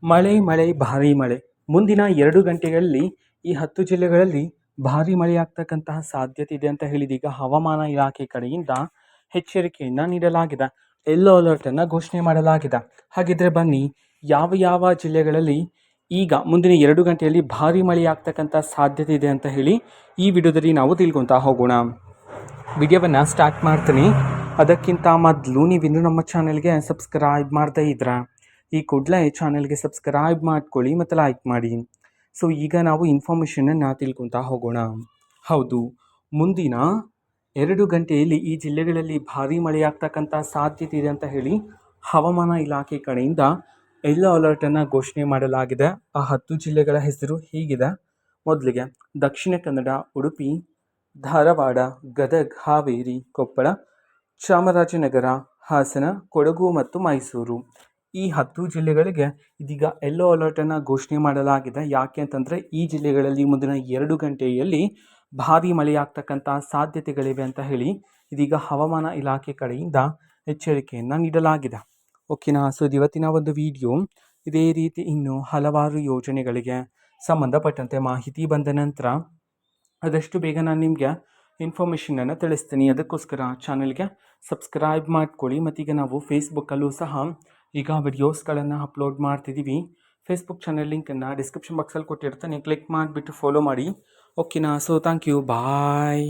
ಮಳೆ, ಮಳೆ, ಭಾರೀ ಮಳೆ. ಮುಂದಿನ 2 ಗಂಟೆಗಳಲ್ಲಿ ಈ 10 ಜಿಲ್ಲೆಗಳಲ್ಲಿ ಭಾರೀ ಮಳೆಯಾಗ್ತಕ್ಕಂತಹ ಸಾಧ್ಯತೆ ಇದೆ ಅಂತ ಹೇಳಿದೀಗ ಹವಾಮಾನ ಇಲಾಖೆ ಕಡೆಯಿಂದ ಎಚ್ಚರಿಕೆಯನ್ನು ನೀಡಲಾಗಿದೆ. ಯೆಲ್ಲೋ ಅಲರ್ಟನ್ನು ಘೋಷಣೆ ಮಾಡಲಾಗಿದೆ. ಹಾಗಿದ್ರೆ ಬನ್ನಿ, ಯಾವ ಯಾವ ಜಿಲ್ಲೆಗಳಲ್ಲಿ ಈಗ ಮುಂದಿನ 2 ಗಂಟೆಯಲ್ಲಿ ಭಾರೀ ಮಳೆಯಾಗ್ತಕ್ಕಂಥ ಸಾಧ್ಯತೆ ಇದೆ ಅಂತ ಹೇಳಿ ಈ ವಿಡಿಯೋದಲ್ಲಿ ನಾವು ತಿಳ್ಕೊತಾ ಹೋಗೋಣ. ವಿಡಿಯೋವನ್ನು ಸ್ಟಾರ್ಟ್ ಮಾಡ್ತೀನಿ. ಅದಕ್ಕಿಂತ ಮೊದಲು ನೀವಿನ್ನೂ ನಮ್ಮ ಚಾನೆಲ್ಗೆ ಸಬ್ಸ್ಕ್ರೈಬ್ ಮಾಡ್ತಾ ಇದ್ರ ಈ ಕೂಡಲೇ ಚಾನೆಲ್ಗೆ ಸಬ್ಸ್ಕ್ರೈಬ್ ಮಾಡ್ಕೊಳ್ಳಿ ಮತ್ತು ಲೈಕ್ ಮಾಡಿ. ಸೊ ಈಗ ನಾವು ಇನ್ಫಾರ್ಮೇಷನನ್ನು ತಿಳ್ಕೊತಾ ಹೋಗೋಣ. ಹೌದು, ಮುಂದಿನ 2 ಗಂಟೆಯಲ್ಲಿ ಈ ಜಿಲ್ಲೆಗಳಲ್ಲಿ ಭಾರೀ ಮಳೆಯಾಗ್ತಕ್ಕಂಥ ಸಾಧ್ಯತೆ ಇದೆ ಅಂತ ಹೇಳಿ ಹವಾಮಾನ ಇಲಾಖೆ ಕಡೆಯಿಂದ ಯೆಲ್ಲೋ ಅಲರ್ಟನ್ನು ಘೋಷಣೆ ಮಾಡಲಾಗಿದೆ. ಆ 10 ಜಿಲ್ಲೆಗಳ ಹೆಸರು ಹೀಗಿದೆ. ಮೊದಲಿಗೆ ದಕ್ಷಿಣ ಕನ್ನಡ, ಉಡುಪಿ, ಧಾರವಾಡ, ಗದಗ, ಹಾವೇರಿ, ಕೊಪ್ಪಳ, ಚಾಮರಾಜನಗರ, ಹಾಸನ, ಕೊಡಗು ಮತ್ತು ಮೈಸೂರು. ಈ 10 ಜಿಲ್ಲೆಗಳಿಗೆ ಇದೀಗ ಯೆಲ್ಲೋ ಅಲರ್ಟನ್ನು ಘೋಷಣೆ ಮಾಡಲಾಗಿದೆ. ಯಾಕೆ ಅಂತಂದರೆ ಈ ಜಿಲ್ಲೆಗಳಲ್ಲಿ ಮುಂದಿನ 2 ಗಂಟೆಯಲ್ಲಿ ಭಾರೀ ಮಳೆಯಾಗ್ತಕ್ಕಂಥ ಸಾಧ್ಯತೆಗಳಿವೆ ಅಂತ ಹೇಳಿ ಇದೀಗ ಹವಾಮಾನ ಇಲಾಖೆ ಕಡೆಯಿಂದ ಎಚ್ಚರಿಕೆಯನ್ನು ನೀಡಲಾಗಿದೆ. ಓಕೆನಾ? ಸೊ ಇವತ್ತಿನ ಒಂದು ವಿಡಿಯೋ ಇದೇ ರೀತಿ ಇನ್ನೂ ಹಲವಾರು ಯೋಜನೆಗಳಿಗೆ ಸಂಬಂಧಪಟ್ಟಂತೆ ಮಾಹಿತಿ ಬಂದ ನಂತರ ಆದಷ್ಟು ಬೇಗ ನಾನು ನಿಮಗೆ ಇನ್ಫಾರ್ಮೇಷನನ್ನು ತಿಳಿಸ್ತೀನಿ. ಅದಕ್ಕೋಸ್ಕರ ಚಾನಲ್ಗೆ ಸಬ್ಸ್ಕ್ರೈಬ್ ಮಾಡ್ಕೊಳ್ಳಿ. ಮತ್ತೀಗ ನಾವು ಫೇಸ್ಬುಕ್ಕಲ್ಲೂ ಸಹ ಈಗ ವಿಡಿಯೋಸ್ಗಳನ್ನು ಅಪ್ಲೋಡ್ ಮಾಡ್ತಿದ್ದೀವಿ. ಫೇಸ್ಬುಕ್ ಚಾನಲ್ ಲಿಂಕನ್ನು ಡಿಸ್ಕ್ರಿಪ್ಷನ್ ಬಾಕ್ಸಲ್ಲಿ ಕೊಟ್ಟಿರ್ತಾನೆ, ಕ್ಲಿಕ್ ಮಾಡಿಬಿಟ್ಟು ಫಾಲೋ ಮಾಡಿ. ಓಕೆನಾ? So thank you, bye.